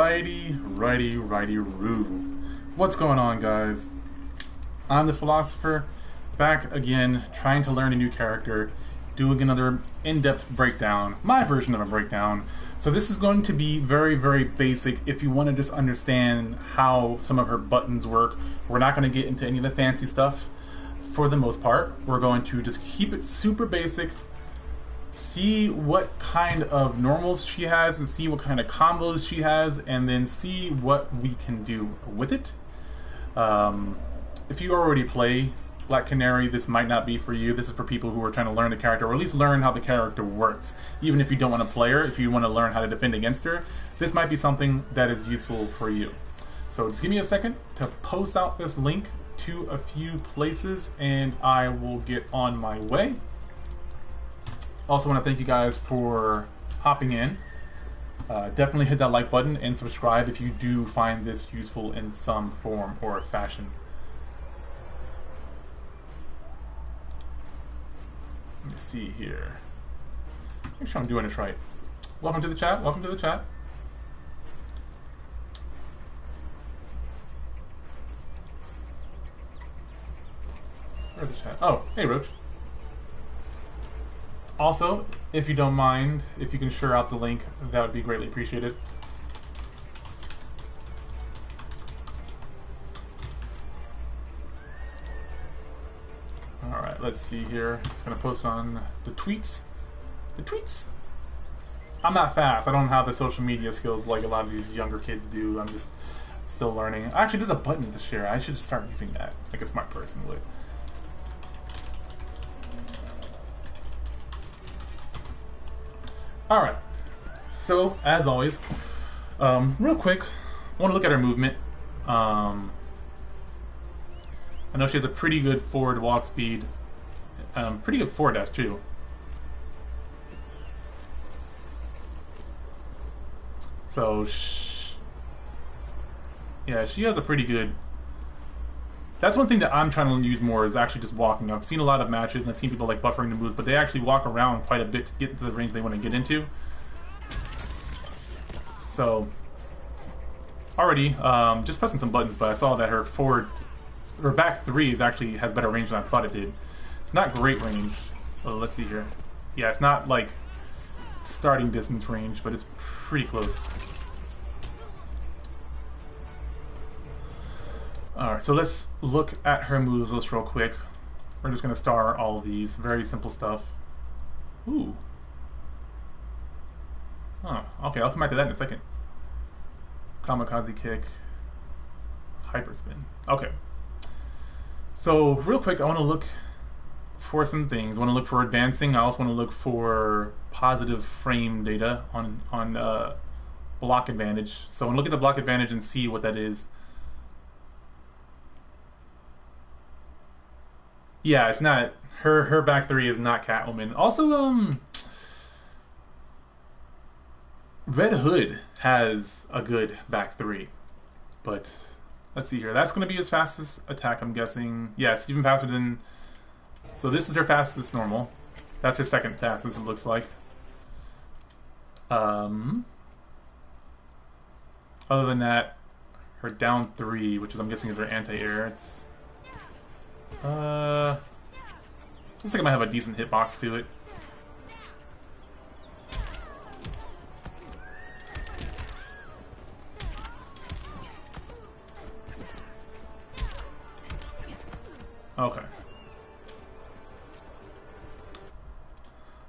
Righty-roo. What's going on, guys? I'm the Philosopher, back again, trying to learn a new character, doing another in-depth breakdown, my version of a breakdown. So this is going to be very, very basic if you want to just understand how some of her buttons work. We're not going to get into any of the fancy stuff for the most part. We're going to just keep it super basic, see what kind of normals she has and see what kind of combos she has, and then see what we can do with it. If you already play Black Canary, this might not be for you. This is for people who are trying to learn the character, or at least learn how the character works. Even if you don't want to play her, if you want to learn how to defend against her, this might be something that is useful for you. So just give me a second to post out this link to a few places and I will get on my way. Also want to thank you guys for hopping in. Definitely hit that like button and subscribe if you do find this useful in some form or fashion. Let me see here. Make sure I'm doing this right. Welcome to the chat. Welcome to the chat. Where's the chat? Oh, hey Roach. Also, if you don't mind, if you can share out the link, that would be greatly appreciated. Alright, let's see here. It's going to post on the tweets. The tweets! I'm not fast. I don't have the social media skills like a lot of these younger kids do. I'm just still learning. Actually, there's a button to share. I should start using that, like a smart person would. Alright, so as always, real quick, I want to look at her movement. I know she has a pretty good forward walk speed, pretty good forward dash too. So, yeah, she has a pretty good... That's one thing that I'm trying to use more, is actually just walking. I've seen a lot of matches and I've seen people like buffering the moves, but they actually walk around quite a bit to get into the range they want to get into. So, already, just pressing some buttons, but I saw that her back three has better range than I thought it did. It's not great range. Well, let's see here. Yeah, it's not like starting distance range, but it's pretty close. Alright, so let's look at her moves list real quick. We're just going to star all of these. Very simple stuff. Ooh. Oh, okay, I'll come back to that in a second. Kamikaze kick. Hyperspin. Okay. So, real quick, I want to look for some things. I want to look for advancing. I also want to look for positive frame data on block advantage. So, I'm going to look at the block advantage and see what that is. Yeah, it's not her back three is not Catwoman. Also, Red Hood has a good back three, but let's see here. That's going to be his fastest attack, I'm guessing. Yeah, it's even faster than. So this is her fastest normal. That's her second fastest, it looks like. Other than that, her down three, which is I'm guessing is her anti-air. It's. Looks like I might have a decent hitbox to it. Okay.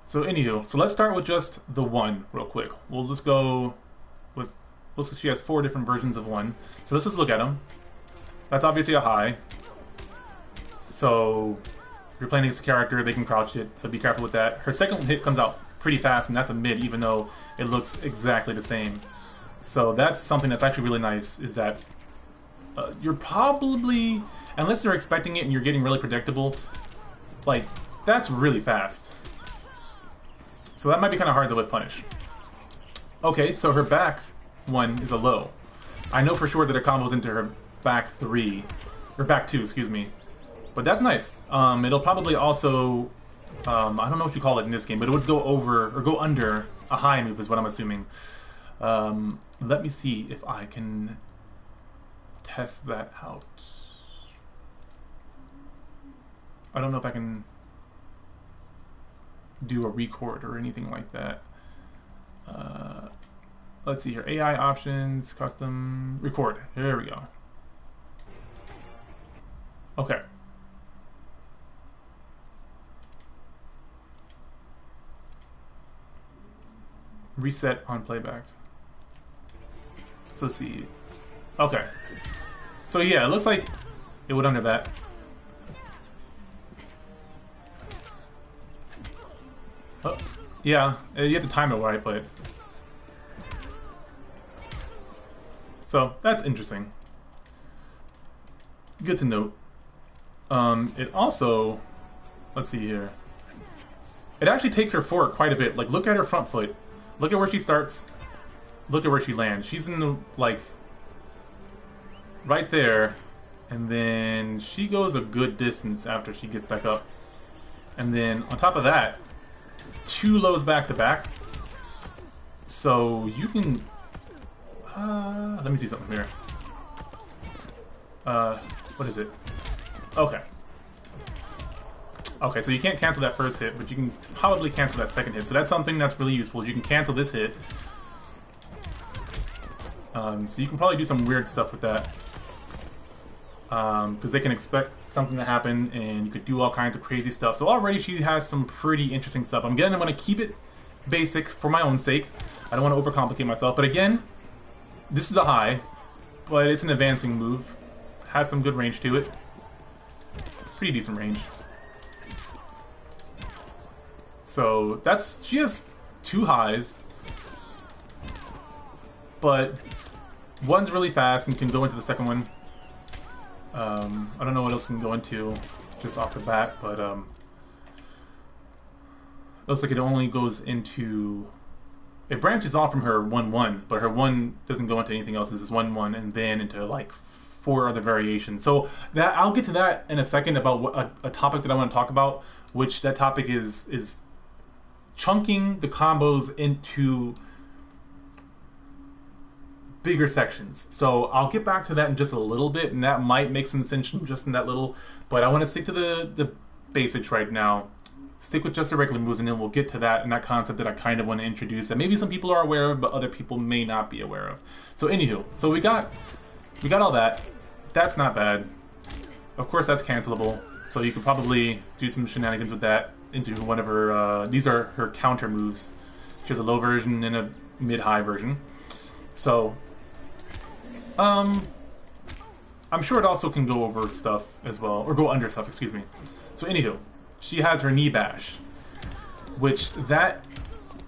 So anywho, so let's start with just the one real quick. We'll just go with, looks like she has 4 different versions of one. So let's just look at them. That's obviously a high. So, if you're playing against a character, they can crouch it, so be careful with that. Her second hit comes out pretty fast, and that's a mid, even though it looks exactly the same. So that's something that's actually really nice, is that you're probably, unless they're expecting it and you're getting really predictable, like, that's really fast. So that might be kind of hard to whip punish. Okay, so her back one is a low. I know for sure that it combos into her back three, or back two, excuse me. But that's nice. It'll probably also, I don't know what you call it in this game, but it would go over, or go under a high move is what I'm assuming. Let me see if I can test that out. I don't know if I can do a record or anything like that. Let's see here. AI options, custom, record. Here we go. Okay. Reset on playback. So let's see. Okay. So yeah, it looks like it went under that. Oh, yeah, you have to time it right, but... So, that's interesting. Good to note. It also... Let's see here. It actually takes her forward quite a bit. Like, look at her front foot. Look at where she starts. Look at where she lands. She's in the, like... right there. And then she goes a good distance after she gets back up. And then, on top of that... 2 lows back to back, so you can. Let me see something here. What is it? Okay. Okay, so you can't cancel that first hit, but you can probably cancel that second hit. So that's something that's really useful. You can cancel this hit. So you can probably do some weird stuff with that. Because they can expect something to happen, and you could do all kinds of crazy stuff. So already she has some pretty interesting stuff. I'm going to keep it basic for my own sake. I don't want to overcomplicate myself. But again, this is a high, but it's an advancing move. Has some good range to it. Pretty decent range. So she has 2 highs, but one's really fast and can go into the second one. I don't know what else can go into just off the bat, but looks like it only goes into... It branches off from her 1-1, but her 1 doesn't go into anything else. It's just 1-1 and then into like 4 other variations. So that I'll get to that in a second about what, a topic that I want to talk about, which that topic is chunking the combos into bigger sections. So I'll get back to that in just a little bit, and that might make some sense just in that little, but I want to stick to the basics right now. Stick with just the regular moves, and then we'll get to that and that concept that I kind of want to introduce that maybe some people are aware of, but other people may not be aware of. So anywho, so we got all that. That's not bad. Of course that's cancelable, so you could probably do some shenanigans with that into whatever, these are her counter moves. She has a low version and a mid-high version. So I'm sure it also can go over stuff as well, or go under stuff, excuse me. So anywho, she has her knee bash, which that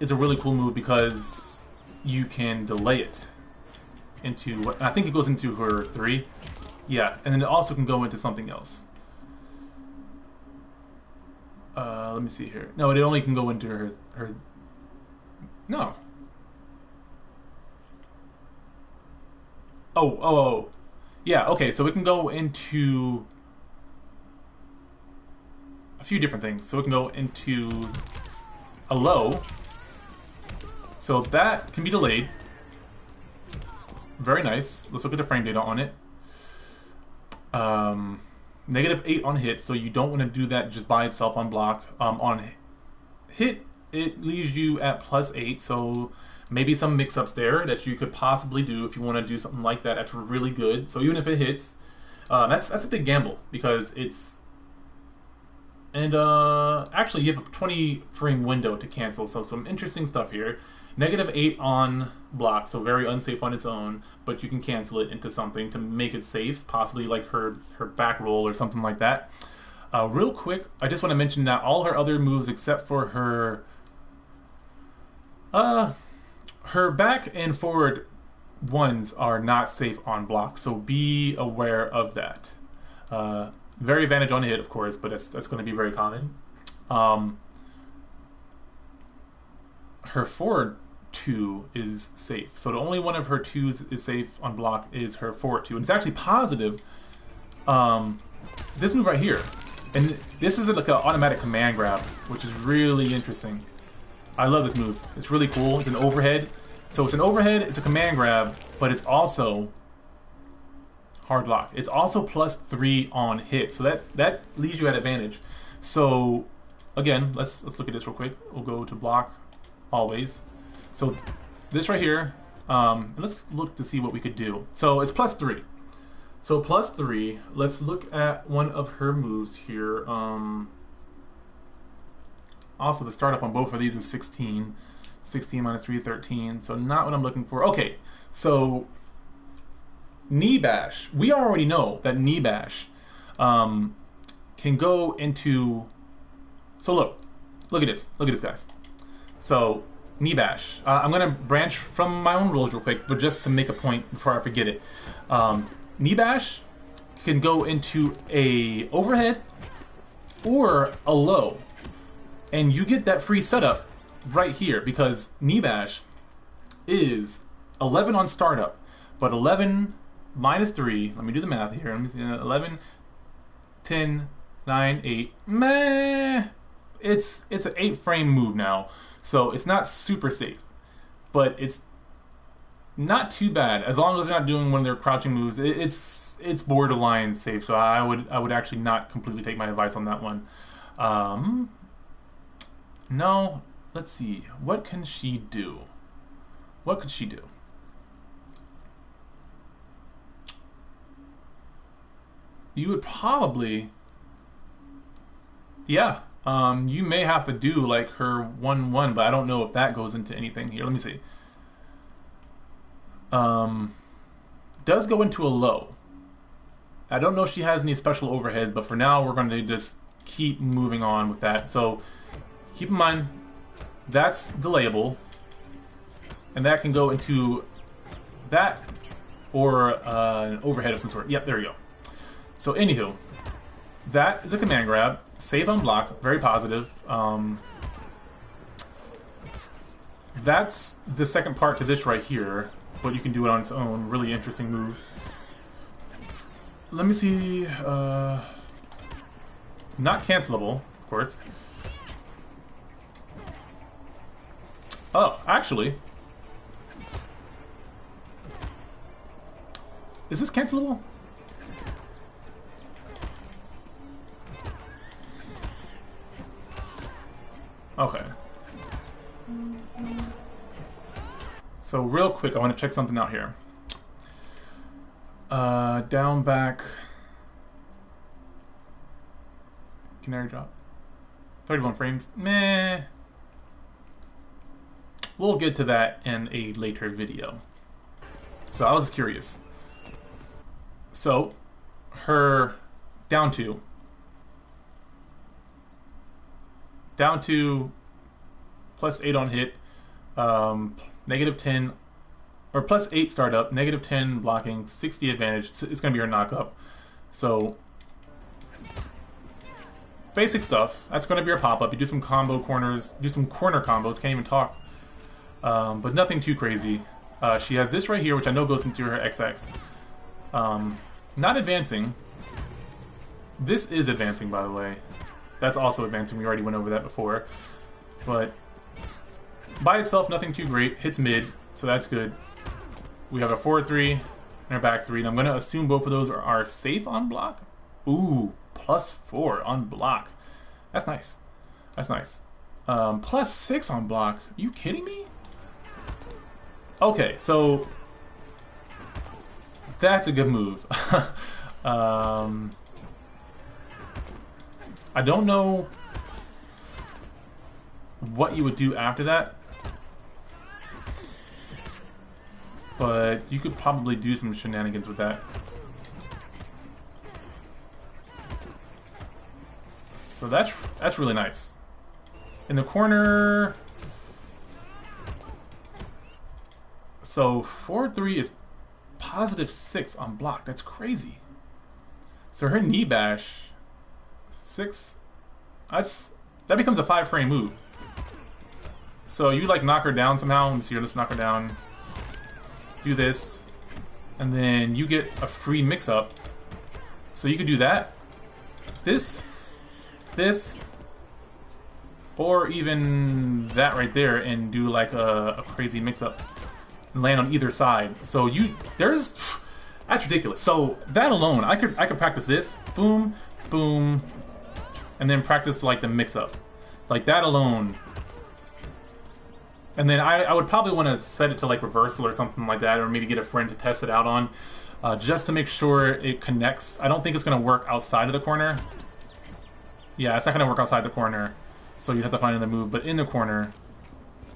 is a really cool move because you can delay it into what I think it goes into her 3. Yeah, and then it also can go into something else. Let me see here. No, it only can go into her no. Oh. Yeah, okay, so it can go into a few different things. So it can go into a low. So that can be delayed. Very nice. Let's look at the frame data on it. -8 on hit, so you don't want to do that just by itself on block. On hit, it leaves you at +8, so maybe some mix-ups there that you could possibly do if you want to do something like that. That's really good. So even if it hits, that's a big gamble because it's... And actually you have a 20 frame window to cancel, so some interesting stuff here. -8 on block, so very unsafe on its own, but you can cancel it into something to make it safe, possibly like her back roll or something like that. Real quick, I just want to mention that all her other moves except for her back and forward ones are not safe on block, so be aware of that. Very advantage on hit, of course, but that's going to be very common. Her forward 2 is safe, so the only one of her 2s is safe on block is her forward 2, and it's actually positive. This move right here, and this is like an automatic command grab, which is really interesting. I love this move. It's really cool. It's an overhead. So it's an overhead, it's a command grab, but it's also hard lock. It's also +3 on hit, so that leaves you at advantage. So again, let's look at this real quick. We'll go to block always. So this right here, let's look to see what we could do. So it's +3. So +3. Let's look at one of her moves here. Also, the startup on both of these is 16. 16 minus 3, 13. So not what I'm looking for. Okay, so knee bash. We already know that knee bash can go into. So look at this. Look at this, guys. So knee bash. I'm gonna branch from my own rules real quick, but just to make a point before I forget it. Knee bash can go into a overhead or a low, and you get that free setup right here because knee bash is 11 on startup, but 11 minus 3. Let me do the math here. Let me see. 11, 10, 9, 8. Meh. It's an 8-frame move now, so it's not super safe, but it's not too bad as long as they're not doing one of their crouching moves. It's borderline safe, so I would actually not completely take my advice on that one. No, let's see. What can she do? What could she do? You would probably, yeah. You may have to do like her 1-1, but I don't know if that goes into anything here. Let me see. Does go into a low. I don't know if she has any special overheads, but for now we're going to just keep moving on with that. So keep in mind that's delayable, and that can go into that or an overhead of some sort. Yep, there we go. So anywho, that is a command grab. Save on block, very positive. That's the second part to this right here, but you can do it on its own. Really interesting move. Let me see. Not cancelable, of course. Oh, actually. Is this cancelable? Okay. So real quick, I want to check something out here. Down back. Canary drop. 31 frames. Meh. We'll get to that in a later video. So I was curious. So her down two +8 on hit, -10 or +8 startup, -10 blocking, 60 advantage. It's gonna be her knockup. So basic stuff. That's gonna be her pop up. You do some combo corners, do some corner combos. Can't even talk, but nothing too crazy. She has this right here, which I know goes into her XX. Not advancing. This is advancing, by the way. That's also advancing. We already went over that before. But by itself, nothing too great. Hits mid, so that's good. We have a forward 3 and our back 3. And I'm going to assume both of those are safe on block. Ooh, +4 on block. That's nice. That's nice. +6 on block. Are you kidding me? Okay, so that's a good move. I don't know what you would do after that, but you could probably do some shenanigans with that. So that's really nice. In the corner, so 4-3 is +6 on block. That's crazy. So her knee bash 6. That becomes a 5-frame move. So you like knock her down somehow. Let me see here. Let's knock her down. Do this, and then you get a free mix-up. So you could do that, this, or even that right there, and do like a crazy mix-up. and land on either side. So that's ridiculous. So that alone, I could practice this, boom, boom, and then practice like the mix-up, like that alone. And then I would probably want to set it to like reversal or something like that, or maybe get a friend to test it out on, just to make sure it connects. I don't think it's going to work outside of the corner. Yeah, it's not going to work outside the corner, so you have to find another move. But in the corner,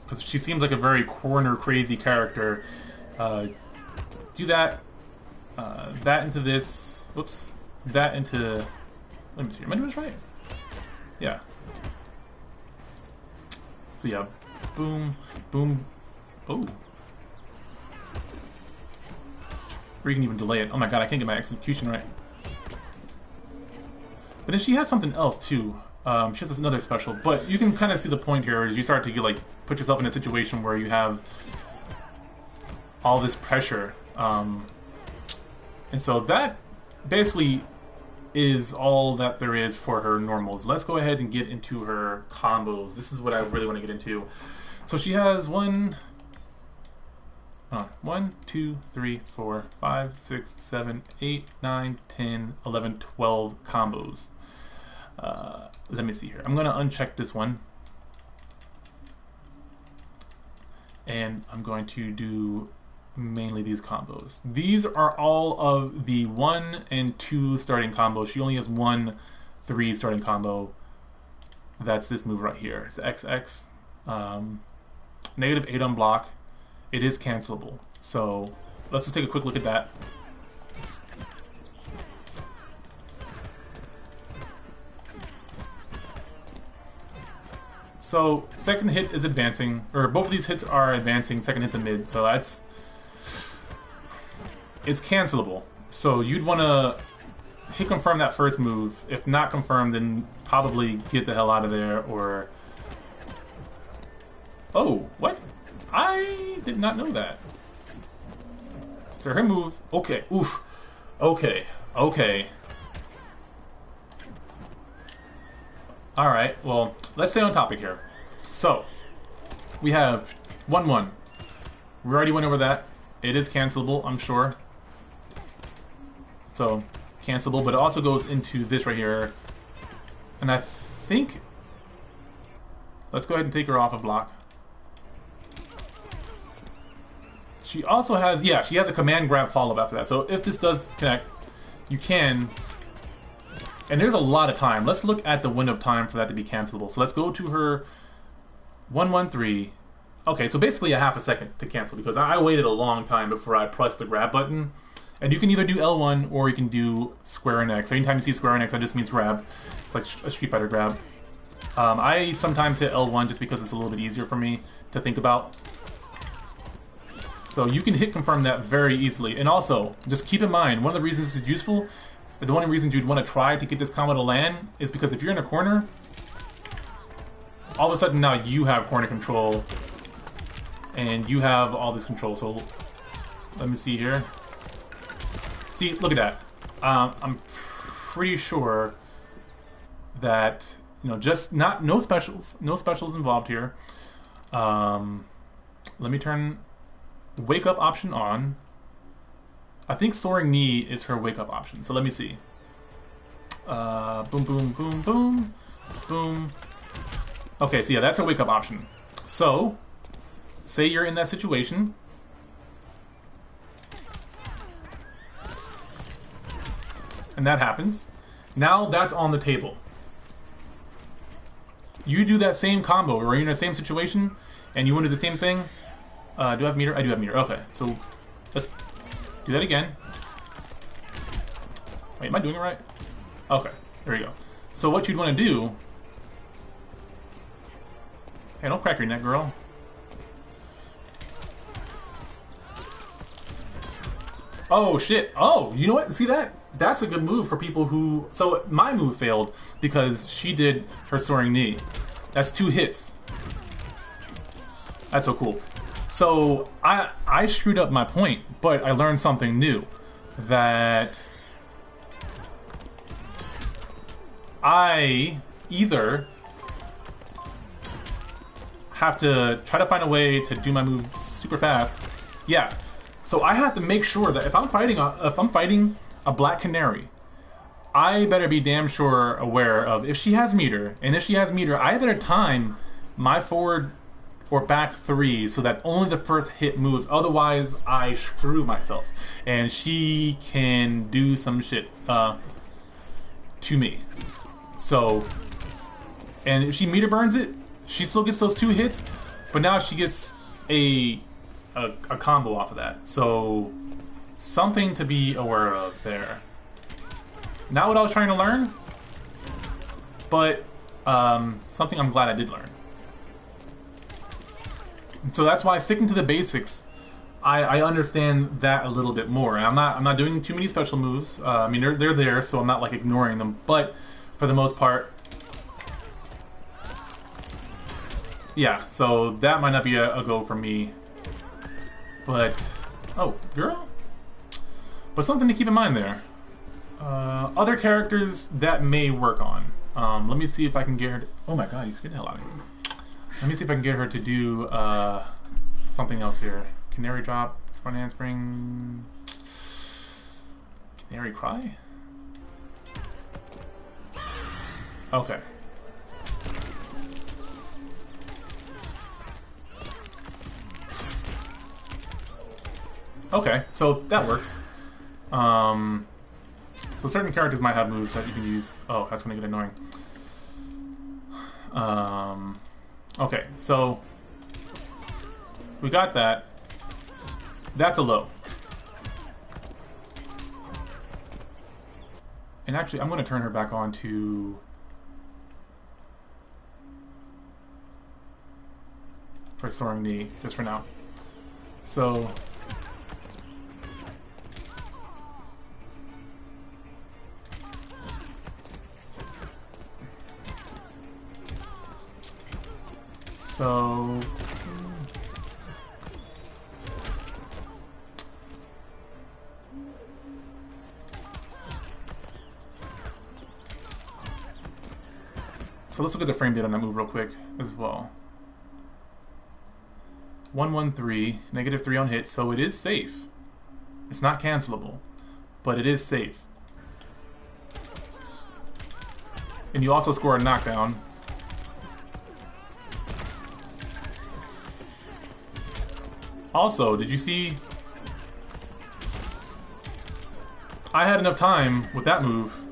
because she seems like a very corner crazy character, do that, that into this. Whoops, that into. Let me see. Am I doing this right? Yeah. So yeah. Boom, boom, oh. Or you can even delay it. Oh my god, I can't get my execution right. But then she has something else too. She has another special, but you can kind of see the point here as you start to get, like, put yourself in a situation where you have all this pressure. And so that basically is all that there is for her normals. Let's go ahead and get into her combos. This is what I really want to get into. So she has 1, 2, 3, 4, 5, 6, 7, 8, 9, 10, 11, 12 combos. Let me see here. I'm going to uncheck this one. And I'm going to do mainly these combos. These are all of the 1 and 2 starting combos. She only has 1 3 starting combo. That's this move right here. It's XX. -8 on block. It is cancelable. So let's just take a quick look at that. So second hit is advancing, or both of these hits are advancing. Second hit's a mid, so it's cancelable. So you'd want to hit confirm that first move. If not confirmed, then probably get the hell out of there, or... Oh, what? I did not know that. So her move... Okay, oof. Okay, okay. Alright, well, let's stay on topic here. So, we have 1-1. We already went over that. It is cancelable, I'm sure. So, cancelable, but it also goes into this right here. And I think... Let's go ahead and take her off of block. She also has... Yeah, she has a command grab follow-up after that. So if this does connect, you can... And there's a lot of time. Let's look at the window of time for that to be cancelable. So let's go to her 1-1-3. Okay, so basically a half a second to cancel, because I waited a long time before I pressed the grab button. And you can either do L1 or you can do square and X. Anytime you see square and X, that just means grab. It's like a Street Fighter grab. I sometimes hit L1 just because it's a little bit easier for me to think about. So you can hit confirm that very easily. And also, just keep in mind, one of the reasons this is useful, the only reason you'd want to try to get this combo to land is because if you're in a corner, all of a sudden now you have corner control and you have all this control. So let me see here. See, look at that. I'm pretty sure that, you know, just no specials involved here. Let me turn the wake up option on. I think soaring knee is her wake up option. So let me see. Boom, boom, boom, boom, boom. Okay, so yeah, that's her wake up option. So, say you're in that situation. And that happens. Now that's on the table. You do that same combo, or you're in the same situation, and you want to do the same thing. Do I have meter? I do have meter. Okay, so let's do that again. Wait, am I doing it right? Okay, there we go. So what you'd want to do... Hey, don't crack your neck, girl. Oh, shit. Oh, you know what? See that? That's a good move for people who... So my move failed because she did her soaring knee. That's 2 hits. That's so cool. So I screwed up my point, but I learned something new. That I either have to try to find a way to do my move super fast. Yeah. So I have to make sure that if I'm fighting a black canary, I better be damn sure aware of if she has meter, and if she has meter, I better time my forward or back three so that only the first hit moves. Otherwise, I screw myself, and she can do some shit to me. So, and if she meter burns it, she still gets those 2 hits, but now she gets a combo off of that. So, something to be aware of there. Not what I was trying to learn, but something I'm glad I did learn. And so that's why sticking to the basics, I understand that a little bit more. And I'm not doing too many special moves. I mean, they're there, so I'm not like ignoring them. But for the most part, yeah. So that might not be a go for me. But oh, girl. But something to keep in mind there. Other characters that may work on. Let me see if I can get her to, oh my god, he's getting the hell out of here. Let me see if I can get her to do something else here. Canary drop, front handspring. Canary cry? Okay. Okay, so that works. So certain characters might have moves that you can use. Oh, that's gonna get annoying. Okay, so we got that. That's a low. And actually, I'm gonna turn her back on to for soaring knee, just for now. So So let's look at the frame data on that move real quick as well. 113, -3 on hit, so it is safe. It's not cancelable, but it is safe. And you also score a knockdown. Also, did you see? I had enough time with that move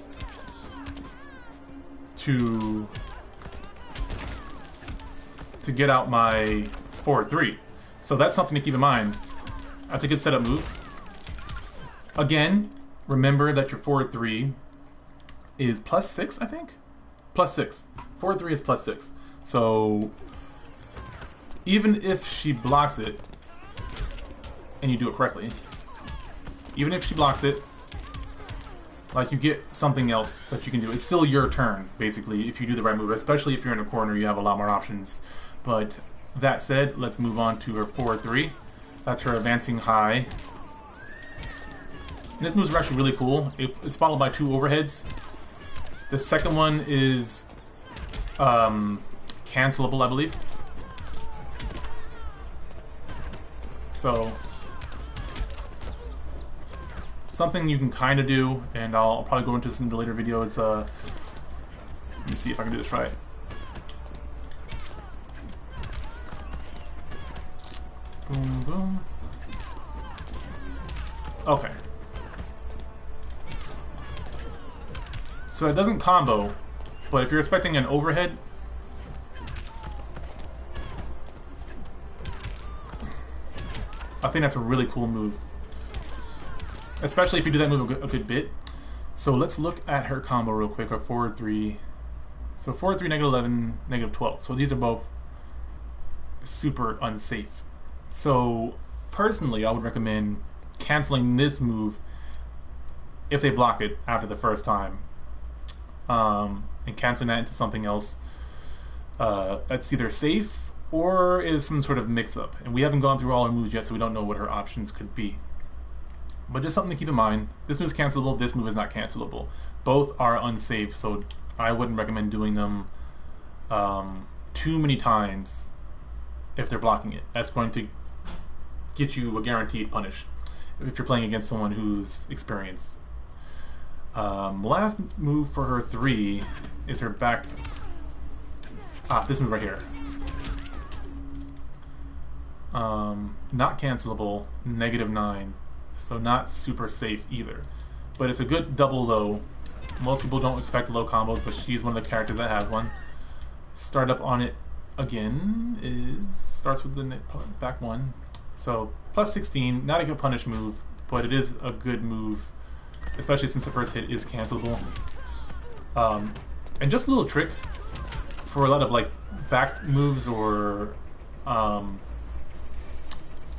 to get out my forward 3. So that's something to keep in mind. That's a good setup move. Again, remember that your forward 3 is +6, I think? +6. Forward 3 is +6. So even if she blocks it, and you do it correctly, even if she blocks it, like, you get something else that you can do. It's still your turn, basically, if you do the right move. Especially if you're in a corner, you have a lot more options. But that said, let's move on to her forward 3. That's her advancing high. And this move's actually really cool. It's followed by 2 overheads. The second one is cancelable, I believe. So something you can kind of do, and I'll probably go into this in the later video, is let me see if I can do this right. Boom, boom. Okay. So it doesn't combo, but if you're expecting an overhead, I think that's a really cool move. Especially if you do that move a good bit. So let's look at her combo real quick, her forward 3. So forward 3, -11, -12. So these are both super unsafe. So personally, I would recommend canceling this move if they block it after the first time. And canceling that into something else that's either safe or is some sort of mix-up. And we haven't gone through all her moves yet, so we don't know what her options could be. But just something to keep in mind. This move is cancelable, this move is not cancelable. Both are unsafe, so I wouldn't recommend doing them too many times if they're blocking it. That's going to get you a guaranteed punish if you're playing against someone who's experienced. Last move for her 3 is her back. This move right here. Not cancelable, -9, so not super safe either. But it's a good double low. Most people don't expect low combos, but she's one of the characters that has one. Start up on it again starts with the back 1. So plus 16, not a good punish move, but it is a good move, especially since the first hit is cancelable. And just a little trick for a lot of like back moves or a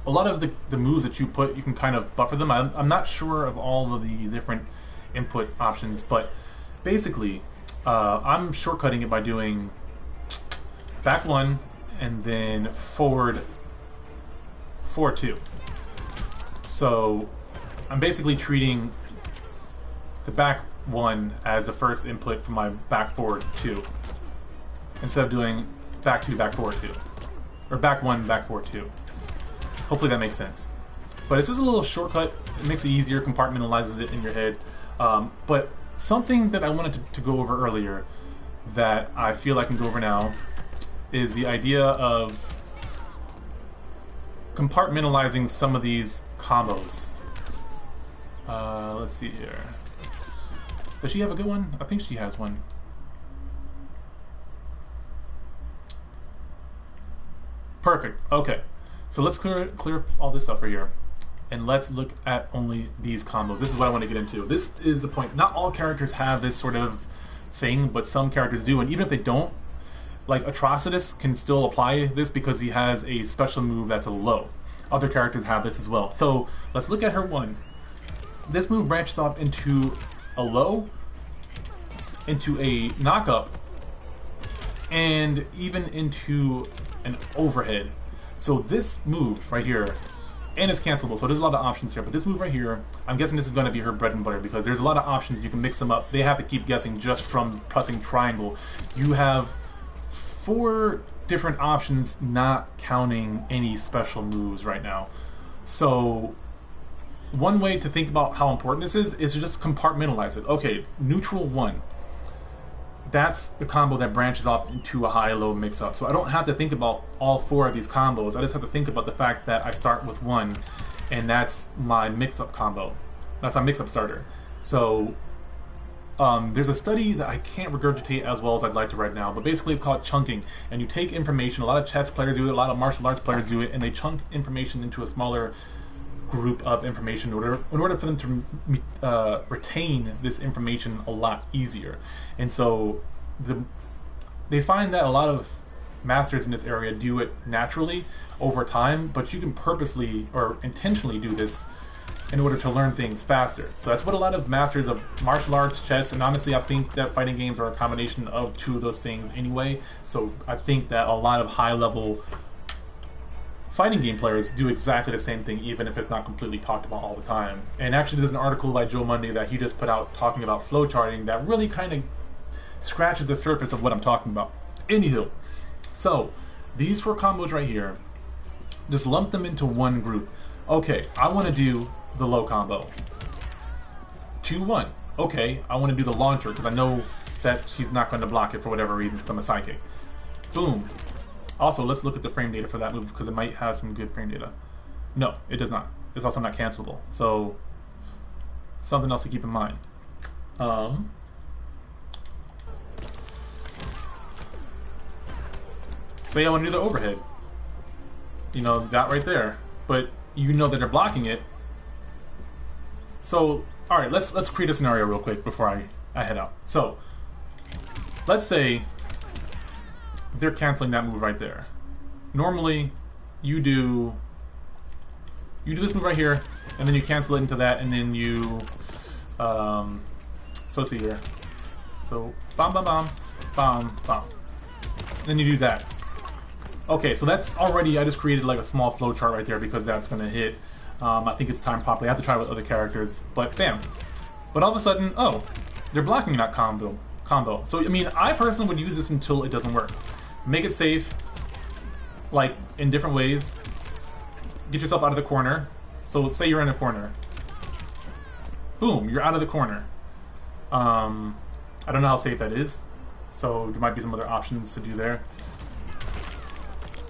lot of the moves that you put, you can kind of buffer them. I'm not sure of all of the different input options, but basically I'm shortcutting it by doing back 1 and then forward 4-2. So I'm basically treating the back 1 as the first input for my back forward 2 instead of doing back 2 back forward 2 or back 1 back forward 2. Hopefully that makes sense. But it's just a little shortcut. It makes it easier, compartmentalizes it in your head. But something that I wanted to go over earlier that I feel I can go over now is the idea of compartmentalizing some of these combos. Let's see here. Does she have a good one? I think she has one. Perfect. Okay. So let's clear all this up right here. And let's look at only these combos. This is what I want to get into. This is the point. Not all characters have this sort of thing, but some characters do. And even if they don't, like Atrocitus can still apply this because he has a special move that's a low. Other characters have this as well. So let's look at her 1. This move branches off into a low, into a knock-up, and even into an overhead. So this move right here, and it's cancelable, so there's a lot of options here, but this move right here, I'm guessing this is going to be her bread and butter because there's a lot of options. You can mix them up. They have to keep guessing just from pressing triangle. You have 4 different options, not counting any special moves right now. So one way to think about how important this is to just compartmentalize it. Okay, neutral 1. That's the combo that branches off into a high-low mix-up. So I don't have to think about all 4 of these combos. I just have to think about the fact that I start with 1, and that's my mix-up combo. That's my mix-up starter. So there's a study that I can't regurgitate as well as I'd like to right now, but basically it's called chunking. And you take information, a lot of chess players do it, a lot of martial arts players do it, and they chunk information into a smaller group of information in order for them to retain this information a lot easier. And so they find that a lot of masters in this area do it naturally over time, but you can purposely or intentionally do this in order to learn things faster. So that's what a lot of masters of martial arts, chess, and honestly I think that fighting games are a combination of 2 of those things anyway. So I think that a lot of high-level fighting game players do exactly the same thing, even if it's not completely talked about all the time. And actually there's an article by Joe Monday that he just put out talking about flowcharting that really kind of scratches the surface of what I'm talking about. Anywho, so these 4 combos right here, just lump them into one group. Okay, I want to do the low combo. 2-1. Okay, I want to do the launcher because I know that she's not going to block it for whatever reason because I'm a psychic. Boom. Also, let's look at the frame data for that move because it might have some good frame data. No, it does not. It's also not cancelable. So, something else to keep in mind. Say I want to do the overhead. You know, that right there. But you know that they're blocking it. So, alright, let's create a scenario real quick before I head out. So, let's say they're canceling that move right there. Normally, you do this move right here, and then you cancel it into that, and then you, so let's see here. So, bam, bam, bam, bam, bam. Then you do that. Okay, so that's already, I just created like a small flow chart right there because that's going to hit. I think it's timed properly. I have to try with other characters, but bam. But all of a sudden, oh, they're blocking that combo. So, I mean, I personally would use this until it doesn't work. Make it safe, like, in different ways. get yourself out of the corner. So say you're in the corner. Boom, you're out of the corner. I don't know how safe that is, so there might be some other options to do there.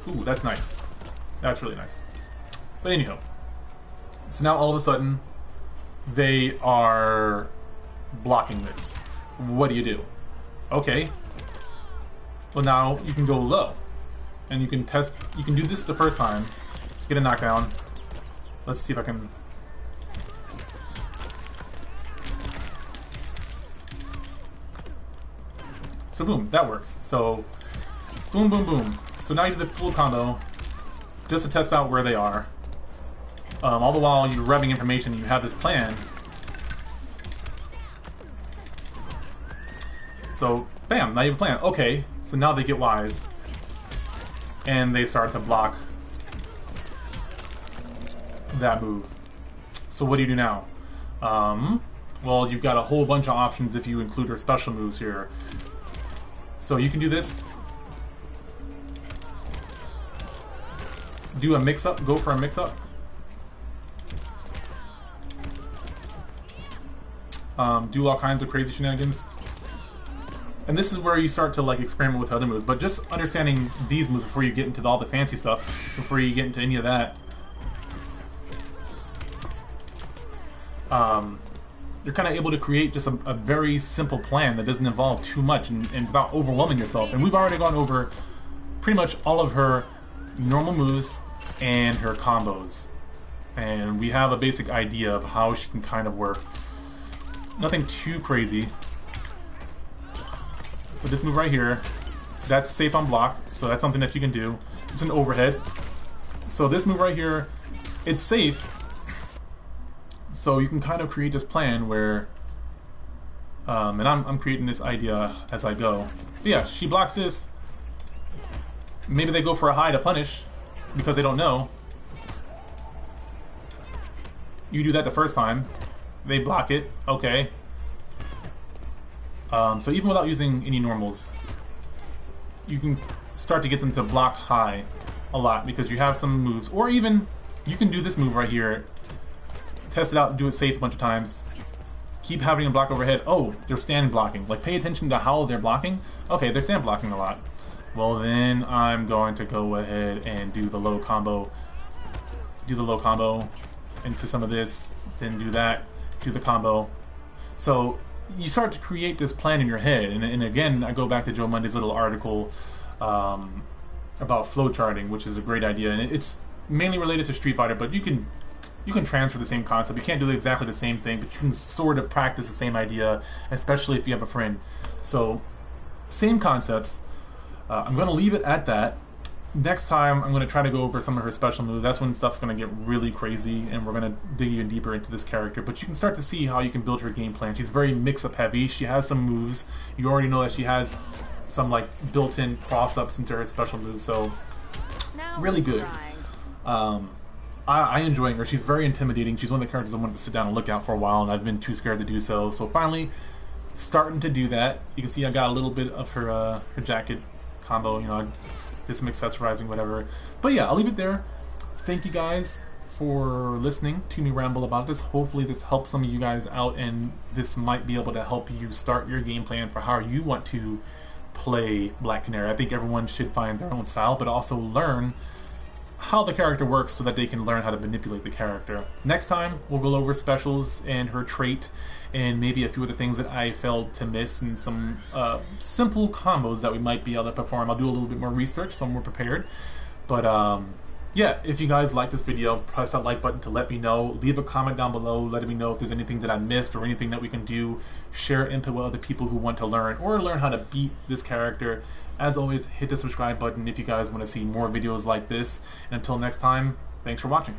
Ooh, that's nice. That's really nice. But anyhow, so now all of a sudden, they are blocking this. What do you do? Okay. Well, now you can go low, and you can test. You can do this the first time to get a knockdown. Let's see if I can. So boom, that works. So boom, boom, boom. So now you do the full combo just to test out where they are. All the while you're grabbing information, you have this plan. So bam, now you have a plan. Okay, so now they get wise, and they start to block that move. So what do you do now? Well, you've got a whole bunch of options if you include her special moves here. So you can do this. Do a mix-up. Go for a mix-up. Do all kinds of crazy shenanigans. And this is where you start to like experiment with other moves. But just understanding these moves before you get into all the fancy stuff, before you get into any of that, you're kind of able to create just a very simple plan that doesn't involve too much and without overwhelming yourself. And we've already gone over pretty much all of her normal moves and her combos. And we have a basic idea of how she can kind of work. Nothing too crazy. But this move right here, that's safe on block, so that's something that you can do. It's an overhead. So this move right here, it's safe. So you can kind of create this plan where, and I'm creating this idea as I go. But yeah, she blocks this. Maybe they go for a high to punish because they don't know. You do that the first time. They block it. Okay. So even without using any normals, you can start to get them to block high a lot because you have some moves. Or even, you can do this move right here. Test it out, do it safe a bunch of times. Keep having them block overhead. Oh, they're stand blocking. Like, pay attention to how they're blocking. Okay, they're stand blocking a lot. Well, then I'm going to go ahead and do the low combo. Do the low combo into some of this, then do that, do the combo. So you start to create this plan in your head. And again, I go back to Joe Monday's little article about flowcharting, which is a great idea. And it's mainly related to Street Fighter, but you can transfer the same concept. You can't do exactly the same thing, but you can sort of practice the same idea, especially if you have a friend. So, same concepts. I'm going to leave it at that. Next time, I'm going to try to go over some of her special moves. That's when stuff's going to get really crazy, and we're going to dig even deeper into this character. But you can start to see how you can build her game plan. She's very mix-up heavy. She has some moves. You already know that she has some like built-in cross-ups into her special moves, so really good. I enjoy her. She's very intimidating. She's one of the characters I wanted to sit down and look at for a while, and I've been too scared to do so. So finally, starting to do that. You can see I got a little bit of her jacket combo. You know, I did some accessorizing, whatever. But yeah, I'll leave it there. Thank you guys for listening to me ramble about this. Hopefully this helps some of you guys out, and this might be able to help you start your game plan for how you want to play Black Canary. I think everyone should find their own style, but also learn how the character works so that they can learn how to manipulate the character. Next time, we'll go over specials and her trait and maybe a few of the things that I failed to miss and some simple combos that we might be able to perform. I'll do a little bit more research so I'm more prepared. But yeah, if you guys like this video, press that like button to let me know. Leave a comment down below letting me know if there's anything that I missed or anything that we can do. Share input with other people who want to learn or learn how to beat this character. As always, hit the subscribe button if you guys want to see more videos like this. And until next time, thanks for watching.